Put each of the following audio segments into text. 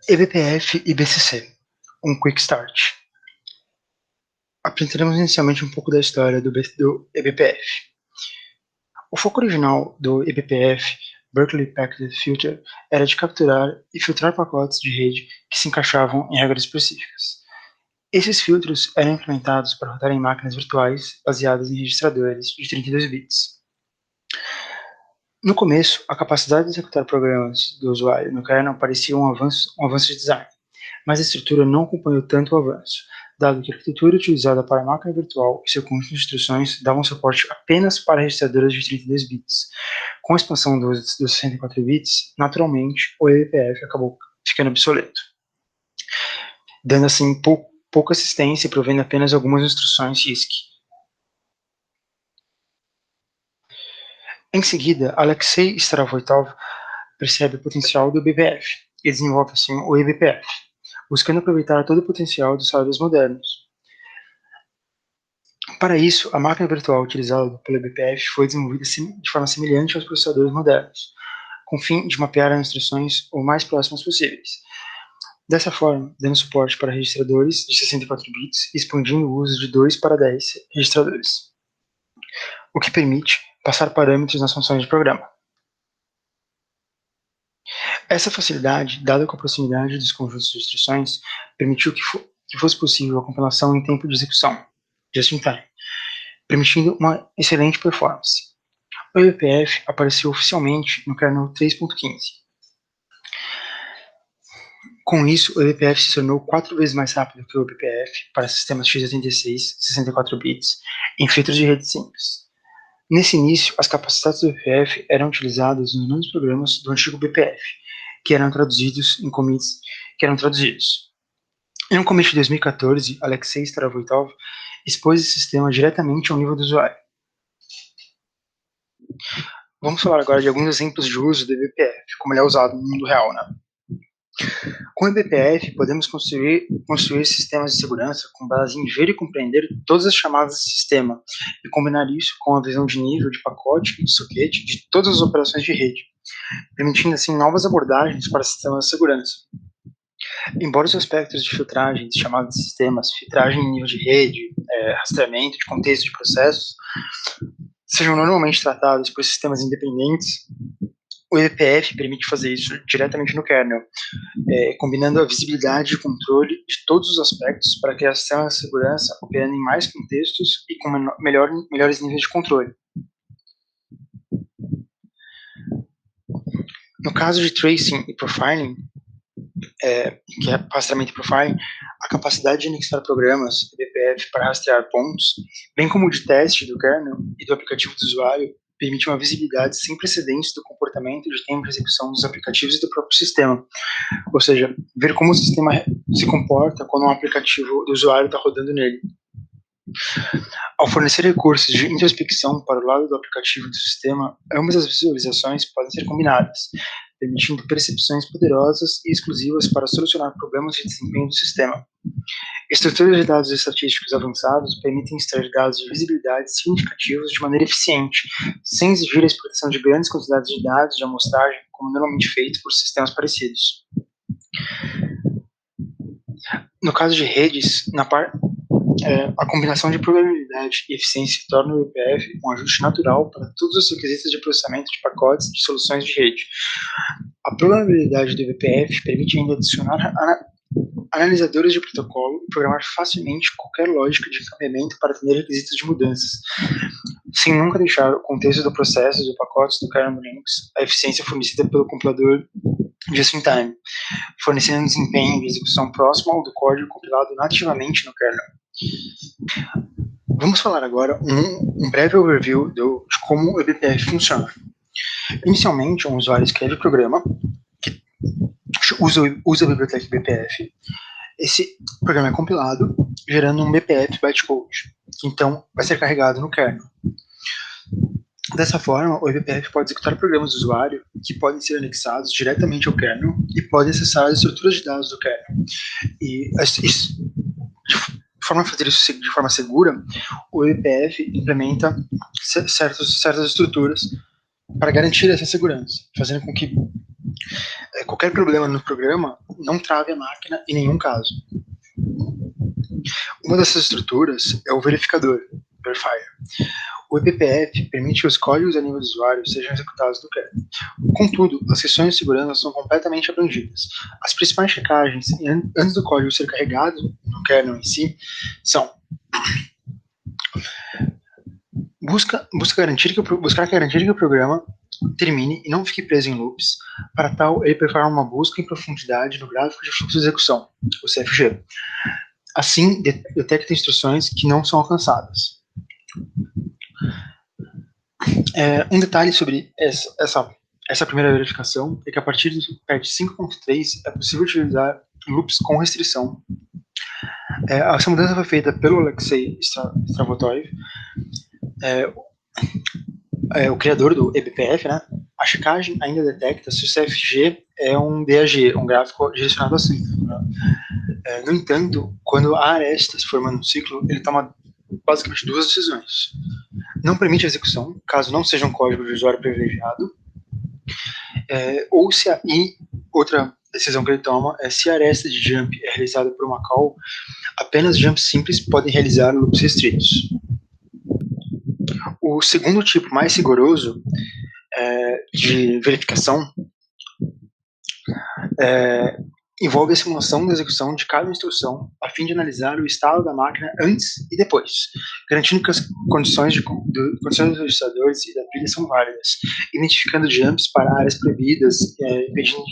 eBPF e BCC, um Quick Start. Apresentaremos inicialmente um pouco da história do eBPF. O foco original do eBPF, Berkeley Packet Filter, era de capturar e filtrar pacotes de rede que se encaixavam em regras específicas. Esses filtros eram implementados para rodar em máquinas virtuais baseadas em registradores de 32 bits. No começo, a capacidade de executar programas do usuário no kernel parecia um avanço de design, mas a estrutura não acompanhou tanto o avanço, dado que a arquitetura utilizada para a máquina virtual e seu conjunto de instruções davam suporte apenas para registradoras de 32 bits. Com a expansão dos 64 bits, naturalmente, o eBPF acabou ficando obsoleto, dando assim pouca assistência e provendo apenas algumas instruções RISC. Em seguida, Alexei Starovoitov percebe o potencial do eBPF e desenvolve assim o eBPF, buscando aproveitar todo o potencial dos hardwares modernos. Para isso, a máquina virtual utilizada pelo eBPF foi desenvolvida de forma semelhante aos processadores modernos, com o fim de mapear as instruções o mais próximas possíveis. Dessa forma, dando suporte para registradores de 64 bits e expandindo o uso de 2 para 10 registradores, o que permite passar parâmetros nas funções de programa. Essa facilidade, dada com a proximidade dos conjuntos de instruções, permitiu que fosse possível a compilação em tempo de execução, just in time, permitindo uma excelente performance. O eBPF apareceu oficialmente no kernel 3.15. Com isso, o eBPF se tornou 4 vezes mais rápido que o eBPF para sistemas x86, 64 bits, em filtros de rede simples. Nesse início, as capacidades do eBPF eram utilizadas nos mesmos programas do antigo BPF, que eram traduzidos em commits que eram traduzidos. Em um commit de 2014, Alexei Starovoitov expôs esse sistema diretamente ao nível do usuário. Vamos falar agora de alguns exemplos de uso do eBPF, como ele é usado no mundo real, né? Com o eBPF, podemos construir sistemas de segurança com base em ver e compreender todas as chamadas do sistema e combinar isso com a visão de nível, de pacote e de soquete de todas as operações de rede, permitindo assim novas abordagens para sistemas de segurança. Embora os aspectos de filtragem de chamadas de sistemas, filtragem em nível de rede, rastreamento de contexto de processos, sejam normalmente tratados por sistemas independentes, o eBPF permite fazer isso diretamente no kernel, combinando a visibilidade e controle de todos os aspectos para criar sistemas de segurança operando em mais contextos e com melhores níveis de controle. No caso de tracing e profiling, que é rastreamento e profiling, a capacidade de anexar programas eBPF para rastrear pontos, bem como de teste do kernel e do aplicativo do usuário, permite uma visibilidade sem precedentes do comportamento de tempo de execução dos aplicativos e do próprio sistema. Ou seja, ver como o sistema se comporta quando um aplicativo do usuário está rodando nele. Ao fornecer recursos de introspecção para o lado do aplicativo do sistema, ambas as visualizações podem ser combinadas, permitindo percepções poderosas e exclusivas para solucionar problemas de desempenho do sistema. Estruturas de dados estatísticos avançados permitem extrair dados de visibilidade significativos de maneira eficiente, sem exigir a exportação de grandes quantidades de dados de amostragem, como normalmente feito por sistemas parecidos. No caso de redes, a combinação de probabilidade e eficiência torna o eBPF um ajuste natural para todos os requisitos de processamento de pacotes de soluções de rede. A probabilidade do eBPF permite ainda adicionar analisadores de protocolo e programar facilmente qualquer lógica de encaminhamento para atender requisitos de mudanças, sem nunca deixar o contexto do processo e pacotes do kernel Linux a eficiência fornecida pelo compilador just-in-time, fornecendo um desempenho de execução próximo ao do código compilado nativamente no kernel. Vamos falar agora um breve overview de como o eBPF funciona. Inicialmente, um usuário escreve o programa que usa a biblioteca eBPF. Esse programa é compilado, gerando um BPF bytecode, que então vai ser carregado no kernel. Dessa forma, o eBPF pode executar programas do usuário que podem ser anexados diretamente ao kernel e pode acessar as estruturas de dados do kernel. E de forma a fazer isso de forma segura, o eBPF implementa certas estruturas para garantir essa segurança, fazendo com que Qualquer problema no programa não trave a máquina em nenhum caso. Uma dessas estruturas é o verificador, verifier. O eBPF permite que os códigos a nível do usuário sejam executados no kernel. Contudo, as questões de segurança são completamente abrangidas. As principais checagens antes do código ser carregado no kernel em si são: buscar garantir que o programa termine e não fique preso em loops. Para tal, ele prepara uma busca em profundidade no gráfico de fluxo de execução, o CFG. Assim, detecta instruções que não são alcançadas. Um detalhe sobre essa primeira verificação é que a partir do patch 5.3 é possível utilizar loops com restrição. Essa mudança foi feita pelo Alexei Stravotoev, o criador do eBPF, né? A checagem ainda detecta se o CFG é um DAG, um gráfico direcionado a ciclo. Né? No entanto, quando há arestas formando um ciclo, ele toma basicamente duas decisões. Não permite a execução, caso não seja um código de usuário privilegiado, outra decisão que ele toma é se a aresta de jump é realizada por uma call, apenas jumps simples podem realizar loops restritos. O segundo tipo mais rigoroso de verificação envolve a simulação da execução de cada instrução a fim de analisar o estado da máquina antes e depois, garantindo que as condições dos registradores e da pilha são válidas, identificando jumps para áreas proibidas, impedindo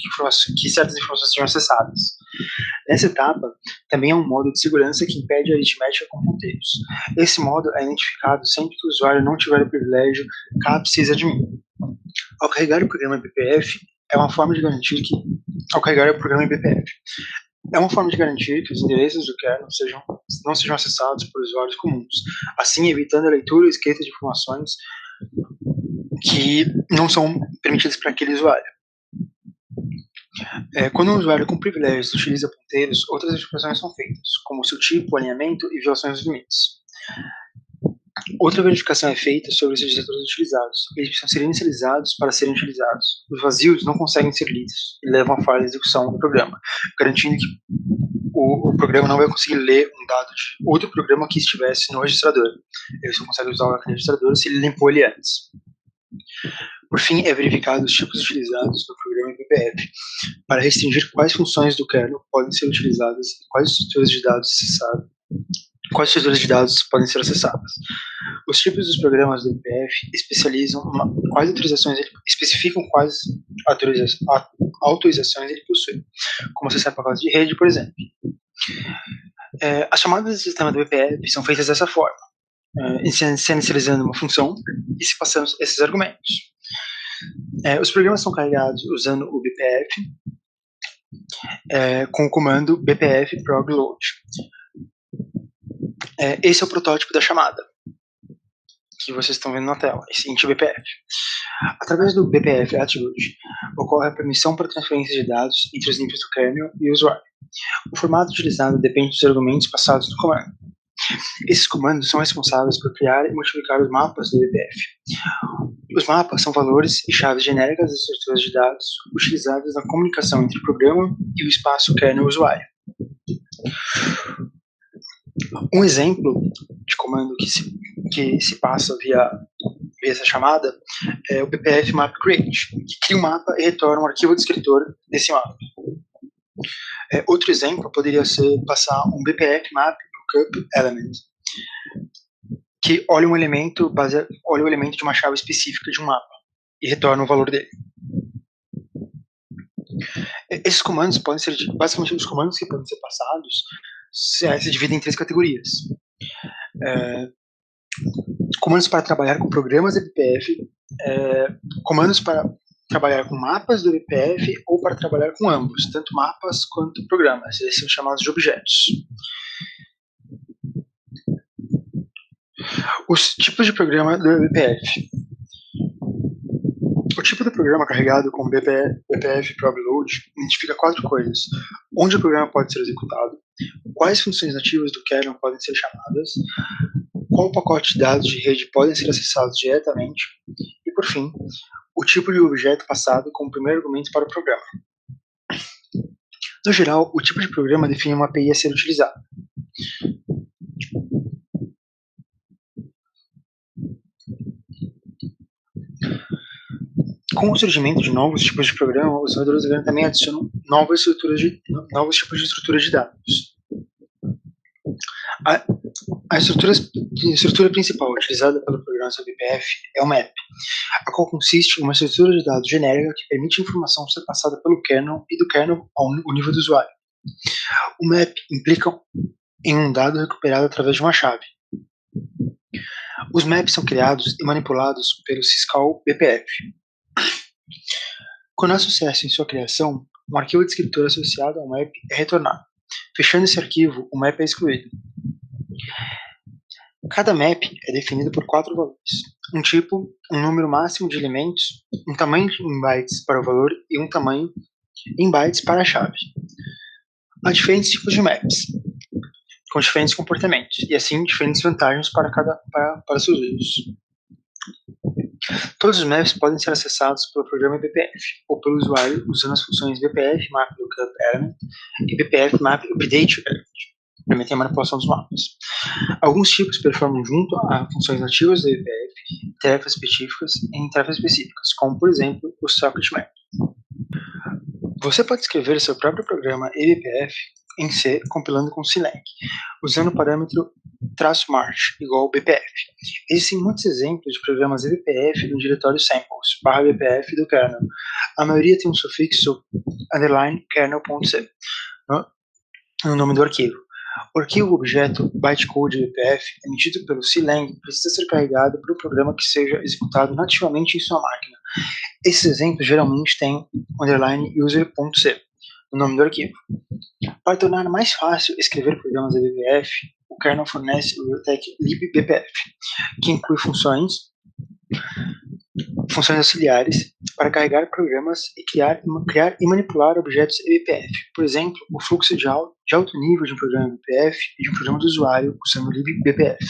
que certas informações sejam acessadas. Nessa etapa, também há um modo de segurança que impede a aritmética com ponteiros. Esse modo é identificado sempre que o usuário não tiver o privilégio caps admin. Ao carregar o programa BPF, é uma forma de garantir que os endereços do kernel não sejam acessados por usuários comuns, assim evitando a leitura e escrita de informações que não são permitidas para aquele usuário. Quando um usuário com privilégios utiliza ponteiros, outras verificações são feitas, como seu tipo, alinhamento e violações dos limites. Outra verificação é feita sobre os registradores utilizados. Eles precisam ser inicializados para serem utilizados. Os vazios não conseguem ser lidos e levam a falha de execução do programa, garantindo que o programa não vai conseguir ler um dado de outro programa que estivesse no registrador. Ele só consegue usar o registrador se ele limpou ele antes. Por fim, é verificado os tipos utilizados no programa eBPF, para restringir quais funções do kernel podem ser utilizadas e quais estruturas podem ser acessadas. Os tipos dos programas do eBPF especificam quais autorizações ele possui, como acessar pacotes de rede, por exemplo. As chamadas do sistema do eBPF são feitas dessa forma, inicializando uma função e se passando esses argumentos. Os programas são carregados usando o BPF com o comando bpf prog load. Esse é o protótipo da chamada que vocês estão vendo na tela, esse int BPF. Através do BPF attribute, ocorre a permissão para transferência de dados entre os níveis do kernel e o usuário. O formato utilizado depende dos argumentos passados no comando. Esses comandos são responsáveis por criar e multiplicar os mapas do BPF. Os mapas são valores e chaves genéricas das estruturas de dados utilizadas na comunicação entre o programa e o espaço kernel-usuário. Um exemplo de comando que se passa via essa chamada é o bpf map create, que cria um mapa e retorna um arquivo descritor desse mapa. Outro exemplo poderia ser passar um bpf map lookup element, que olha um elemento de uma chave específica de um mapa e retorna o valor dele. Esses comandos podem ser, basicamente, os comandos que podem ser passados se dividem em 3 categorias. Comandos para trabalhar com programas eBPF, comandos para trabalhar com mapas do eBPF ou para trabalhar com ambos, tanto mapas quanto programas. Esses são chamados de objetos. Os tipos de programa do eBPF. O tipo do programa carregado com BPF prog load identifica 4 coisas: onde o programa pode ser executado, quais funções nativas do kernel podem ser chamadas, qual pacote de dados de rede podem ser acessados diretamente e, por fim, o tipo de objeto passado como primeiro argumento para o programa. No geral, o tipo de programa define uma API a ser utilizada. Com o surgimento de novos tipos de programa, os desenvolvedores também adicionam novos tipos de estruturas de dados. A estrutura principal utilizada pelo programa WPF é o MAP, a qual consiste em uma estrutura de dados genérica que permite a informação ser passada pelo kernel e do kernel ao nível do usuário. O MAP implica em um dado recuperado através de uma chave. Os maps são criados e manipulados pelo Syscall BPF. Quando há sucesso em sua criação, um arquivo descritor associado ao map é retornado. Fechando esse arquivo, o map é excluído. Cada map é definido por 4 valores: um tipo, um número máximo de elementos, um tamanho em bytes para o valor e um tamanho em bytes para a chave. Há diferentes tipos de maps, com diferentes comportamentos, e assim diferentes vantagens para seus usos. Todos os maps podem ser acessados pelo programa BPF ou pelo usuário usando as funções BPF Map Lookup Element e BPF Map Update Element, que permitem a manipulação dos mapas. Alguns tipos performam junto a funções nativas do BPF tarefas específicas em tarefas específicas, como por exemplo o Socket Map. Você pode escrever seu próprio programa eBPF em C compilando com CLang, usando o parâmetro -march igual BPF. Existem muitos exemplos de programas eBPF no diretório samples /bpf do kernel. A maioria tem um sufixo _kernel.c no nome do arquivo. O arquivo objeto bytecode eBPF emitido pelo CLang precisa ser carregado para um programa que seja executado nativamente em sua máquina. Esses exemplos geralmente têm _user.c no nome do arquivo. Para tornar mais fácil escrever programas eBPF, o kernel fornece o biblioteca libbpf, que inclui funções auxiliares para carregar programas e criar e manipular objetos eBPF. Por exemplo, o fluxo de alto nível de um programa eBPF e de um programa do usuário usando libbpf.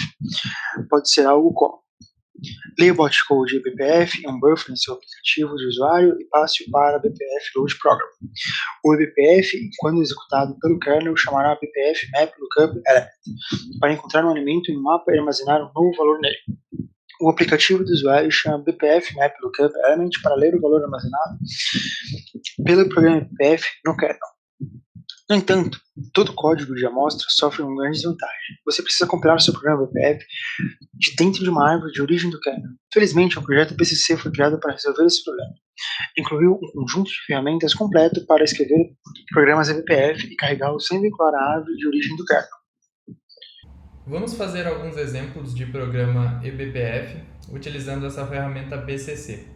Pode ser algo como: leia o bytecode eBPF em um buffer em seu aplicativo de usuário e passe-o para BPF Load Program. O eBPF, quando executado pelo kernel, chamará BPF Map Lookup Element para encontrar um elemento em um mapa e armazenar um novo valor nele. O aplicativo do usuário chama BPF Map Lookup Element para ler o valor armazenado pelo programa BPF no kernel. No entanto, todo código de amostra sofre uma grande desvantagem. Você precisa compilar o seu programa BPF de dentro de uma árvore de origem do kernel. Felizmente, o projeto PCC foi criado para resolver esse problema. Incluiu um conjunto de ferramentas completo para escrever programas eBPF e carregá-los sem vincular a árvore de origem do kernel. Vamos fazer alguns exemplos de programa eBPF utilizando essa ferramenta BCC.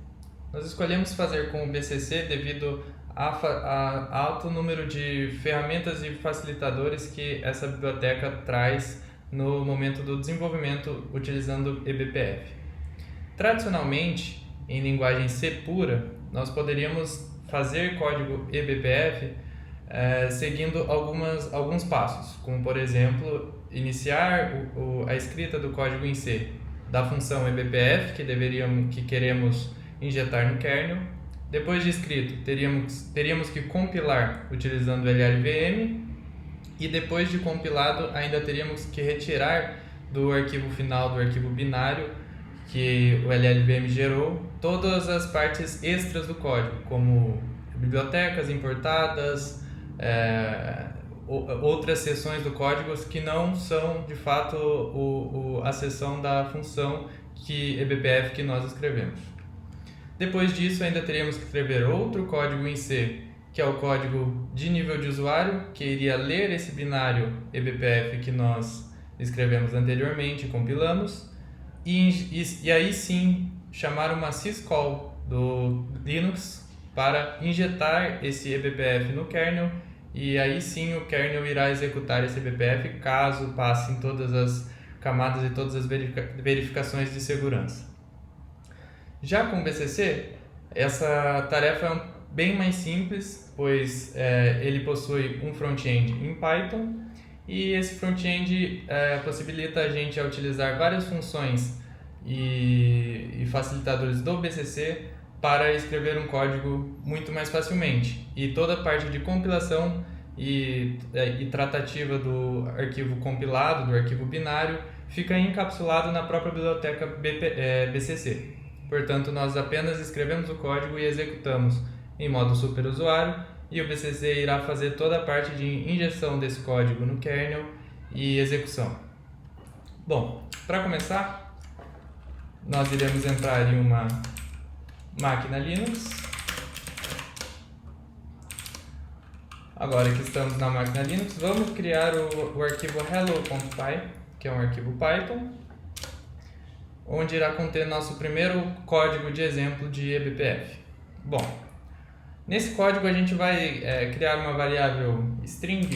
Nós escolhemos fazer com o BCC devido a alto número de ferramentas e facilitadores que essa biblioteca traz no momento do desenvolvimento utilizando eBPF. Tradicionalmente, em linguagem C pura, nós poderíamos fazer código eBPF seguindo alguns passos, como por exemplo, iniciar a escrita do código em C da função eBPF que queremos injetar no kernel. Depois de escrito, teríamos que compilar utilizando o LLVM, e depois de compilado ainda teríamos que retirar do arquivo final, do arquivo binário que o LLVM gerou, todas as partes extras do código, como bibliotecas importadas, outras seções do código que não são de fato a seção da função eBPF que nós escrevemos. Depois disso, ainda teríamos que escrever outro código em C, que é o código de nível de usuário, que iria ler esse binário eBPF que nós escrevemos anteriormente e compilamos, e aí sim chamar uma syscall do Linux para injetar esse eBPF no kernel, e aí sim o kernel irá executar esse eBPF caso passe em todas as camadas e todas as verificações de segurança. Já com o BCC, essa tarefa é bem mais simples, pois ele possui um front-end em Python, e esse front-end possibilita a gente utilizar várias funções e facilitadores do BCC para escrever um código muito mais facilmente. E toda a parte de compilação e tratativa do arquivo compilado, do arquivo binário, fica encapsulado na própria biblioteca BCC. Portanto, nós apenas escrevemos o código e executamos em modo superusuário, e o BCC irá fazer toda a parte de injeção desse código no kernel e execução. Bom, para começar, nós iremos entrar em uma máquina Linux. Agora que estamos na máquina Linux, vamos criar o arquivo hello.py, que é um arquivo Python, onde irá conter nosso primeiro código de exemplo de eBPF. Bom, nesse código a gente vai criar uma variável string,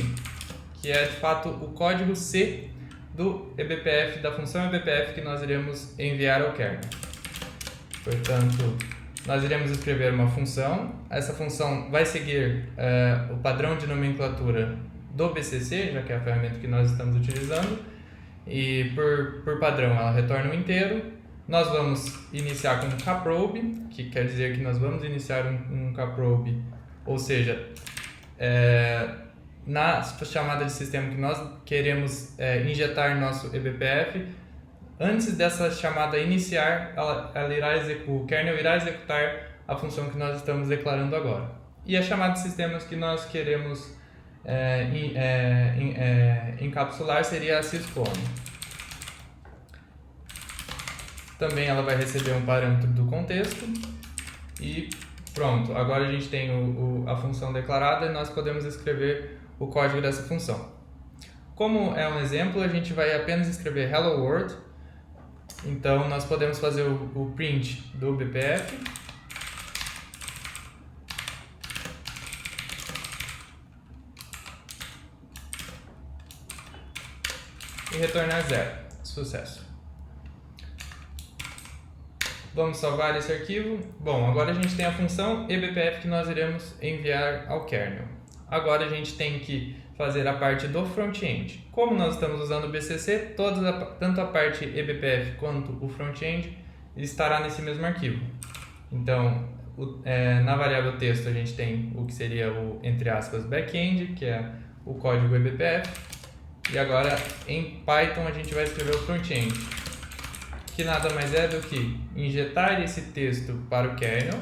que é de fato o código C do eBPF, da função eBPF que nós iremos enviar ao kernel. Portanto, nós iremos escrever uma função. Essa função vai seguir o padrão de nomenclatura do BCC, já que é a ferramenta que nós estamos utilizando. E por padrão ela retorna um inteiro. Nós vamos iniciar com um kprobe, que quer dizer que nós vamos iniciar um kprobe, ou seja, na chamada de sistema que nós queremos injetar nosso eBPF. Antes dessa chamada iniciar, o kernel irá executar a função que nós estamos declarando agora. E a chamada de sistemas que nós queremos encapsular seria a sysclone. Também ela vai receber um parâmetro do contexto e pronto. Agora a gente tem a função declarada e nós podemos escrever o código dessa função. Como é um exemplo, a gente vai apenas escrever hello world. Então nós podemos fazer o print do BPF. E retornar 0. Sucesso. Vamos salvar esse arquivo. Bom, agora a gente tem a função eBPF que nós iremos enviar ao kernel. Agora a gente tem que fazer a parte do front-end. Como nós estamos usando o BCC, tanto a parte eBPF quanto o front-end estará nesse mesmo arquivo. Então, na variável texto a gente tem o que seria o, entre aspas, back-end, que é o código eBPF. E agora, em Python, a gente vai escrever o front-end, que nada mais é do que injetar esse texto para o kernel.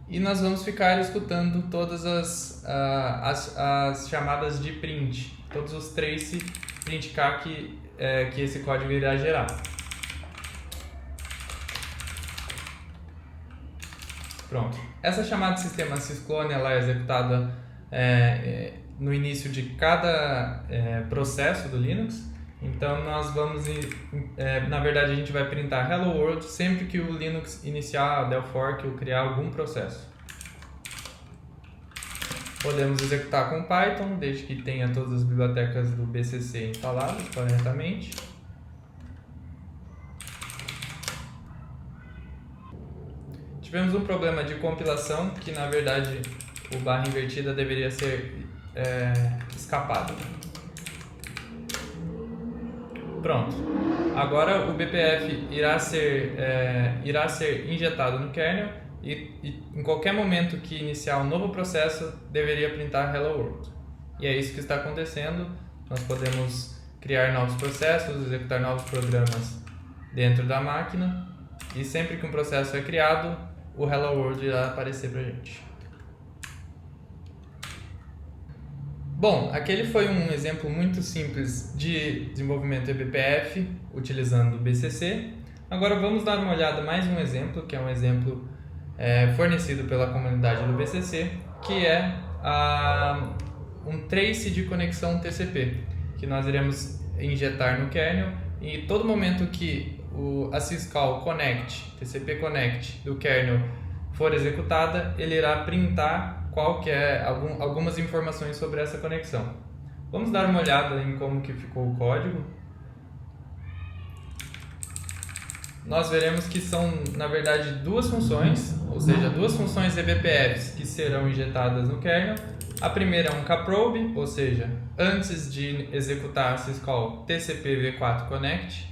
E nós vamos ficar escutando todas as chamadas de print, todos os trace printk que esse código irá gerar. Pronto. Essa chamada de sistema sysclone ela é executada no início de cada processo do Linux. Então nós vamos, na verdade a gente vai printar hello world sempre que o Linux iniciar, del fork ou criar algum processo. Podemos executar com Python, desde que tenha todas as bibliotecas do BCC instaladas corretamente. Tivemos um problema de compilação, que na verdade o barra invertida deveria ser escapado. Pronto. Agora o BPF irá ser injetado no kernel e em qualquer momento que iniciar um novo processo deveria printar hello world. E é isso que está acontecendo. Nós podemos criar novos processos, executar novos programas dentro da máquina e sempre que um processo é criado, o hello world irá aparecer para a gente. Bom, aquele foi um exemplo muito simples de desenvolvimento eBPF utilizando o BCC. Agora vamos dar uma olhada mais um exemplo, que é um exemplo fornecido pela comunidade do BCC, que é um trace de conexão TCP, que nós iremos injetar no kernel e todo momento que a syscall connect, TCP connect do kernel for executada, ele irá printar algumas informações sobre essa conexão. Vamos dar uma olhada em como que ficou o código. Nós veremos que são, na verdade, duas funções, ou seja, duas funções eBPFs que serão injetadas no kernel. A primeira é um kprobe, ou seja, antes de executar a syscall TCP v4 connect,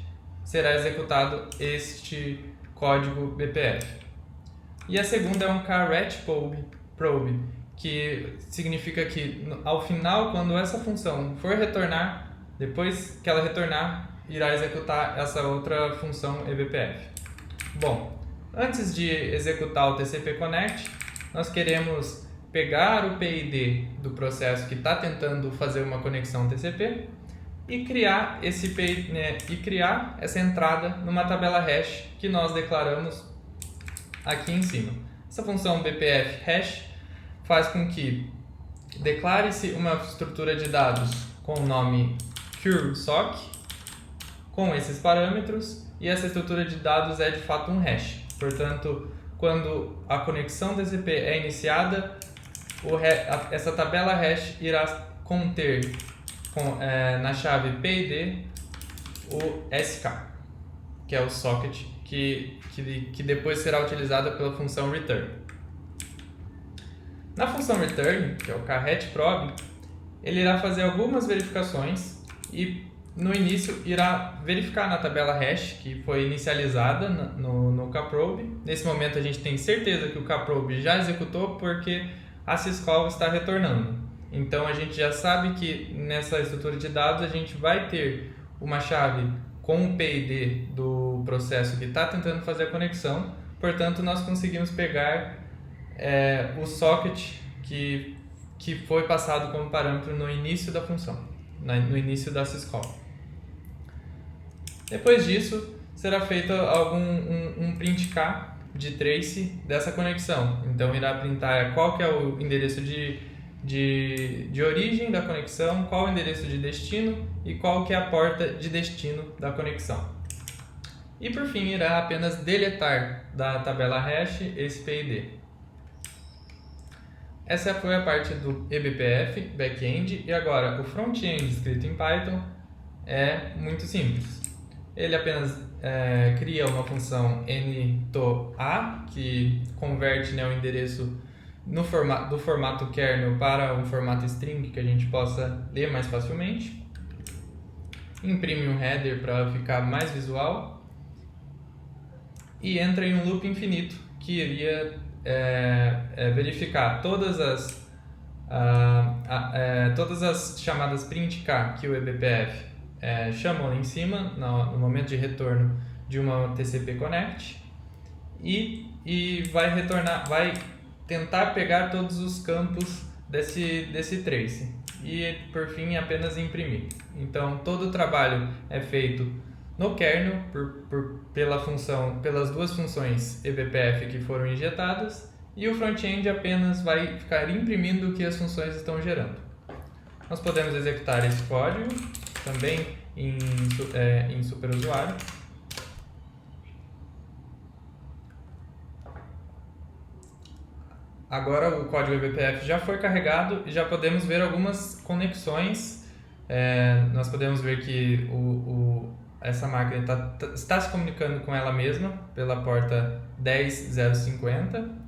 será executado este código BPF. E a segunda é um caret probe, que significa que ao final, quando essa função for retornar, depois que ela retornar, irá executar essa outra função eBPF. Bom, antes de executar o TCP Connect, nós queremos pegar o PID do processo que está tentando fazer uma conexão TCP e criar criar essa entrada numa tabela hash que nós declaramos aqui em cima. Essa função BPF hash faz com que declare-se uma estrutura de dados com o nome cursoc com esses parâmetros, e essa estrutura de dados é de fato um hash. Portanto, quando a conexão TCP é iniciada, essa tabela hash irá conter na chave PID o SK, que é o socket, que depois será utilizada pela função return. Na função return, que é o caret probe, ele irá fazer algumas verificações e no início irá verificar na tabela hash que foi inicializada no kprobe. Nesse momento a gente tem certeza que o kprobe já executou porque a syscall está retornando. Então a gente já sabe que nessa estrutura de dados a gente vai ter uma chave com o PID do processo que está tentando fazer a conexão. Portanto, nós conseguimos pegar o socket que foi passado como parâmetro no início da função, no início da syscall. Depois disso, será feito um print K de trace dessa conexão. Então, irá printar qual que é o endereço de origem da conexão, qual o endereço de destino e qual que é a porta de destino da conexão. E por fim, irá apenas deletar da tabela hash esse PID. Essa foi a parte do eBPF, back-end, e agora o front-end escrito em Python é muito simples. Ele apenas cria uma função ntoa, que converte o endereço do formato kernel para um formato string que a gente possa ler mais facilmente. Imprime um header para ficar mais visual e entra em um loop infinito que iria verificar todas as chamadas printk que o eBPF chamam lá em cima no momento de retorno de uma TCP Connect e vai tentar pegar todos os campos desse trace e por fim apenas imprimir. Então todo o trabalho é feito no kernel pelas duas funções eBPF que foram injetadas, e o front-end apenas vai ficar imprimindo o que as funções estão gerando. Nós podemos executar esse código também em superusuário. Agora o código eBPF já foi carregado e já podemos ver algumas conexões. Nós podemos ver que essa máquina está se comunicando com ela mesma pela porta 10050.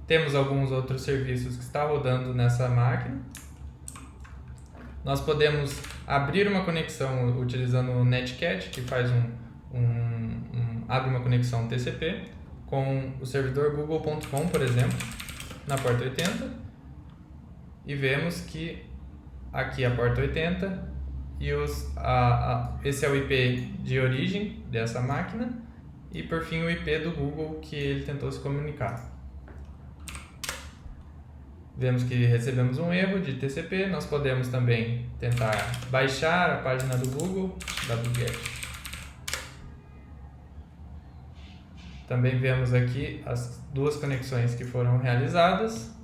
Temos alguns outros serviços que estão rodando nessa máquina. Nós podemos abrir uma conexão utilizando o Netcat, que faz abre uma conexão TCP com o servidor google.com, por exemplo, na porta 80. E vemos que aqui a porta 80 e esse é o IP de origem dessa máquina e por fim o IP do Google que ele tentou se comunicar. Vemos que recebemos um erro de TCP. Nós podemos também tentar baixar a página do Google, wget. Também vemos aqui as duas conexões que foram realizadas.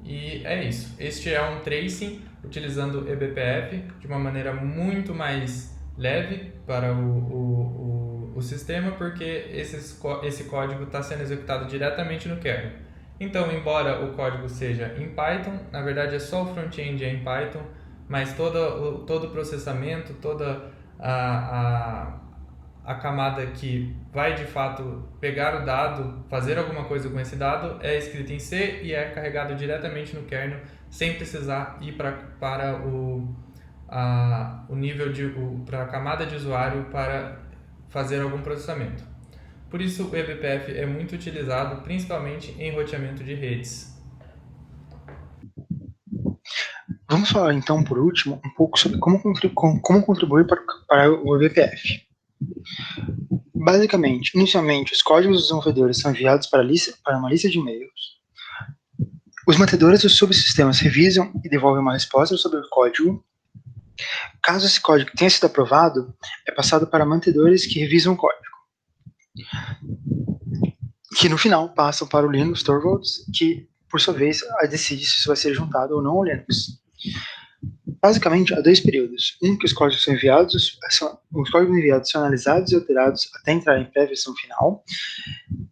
E é isso. Este é um tracing utilizando eBPF de uma maneira muito mais leve para o sistema, porque esse código está sendo executado diretamente no kernel. Então, embora o código seja em Python, na verdade é só o front-end em Python, mas todo o processamento, toda a camada que vai de fato pegar o dado, fazer alguma coisa com esse dado, é escrito em C e é carregado diretamente no kernel, sem precisar ir para o nível para a camada de usuário para fazer algum processamento. Por isso, o eBPF é muito utilizado, principalmente em roteamento de redes. Vamos falar então, por último, um pouco sobre como contribuir para o eBPF. Basicamente, inicialmente, os códigos dos desenvolvedores são enviados para uma lista de e-mails. Os mantedores dos subsistemas revisam e devolvem uma resposta sobre o código. Caso esse código tenha sido aprovado, é passado para mantedores que revisam o código, que no final passam para o Linux Torvalds, que, por sua vez, decide se isso vai ser juntado ou não ao Linux. Basicamente, há dois períodos. Um que os códigos são enviados, são analisados e alterados até entrar em pré-versão final.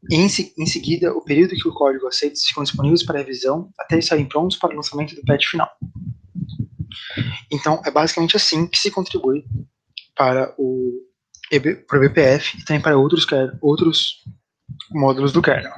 E em seguida, o período que o código aceita ficam disponíveis para revisão até estarem prontos para o lançamento do patch final. Então, é basicamente assim que se contribui para o eBPF e também para outros módulos do kernel.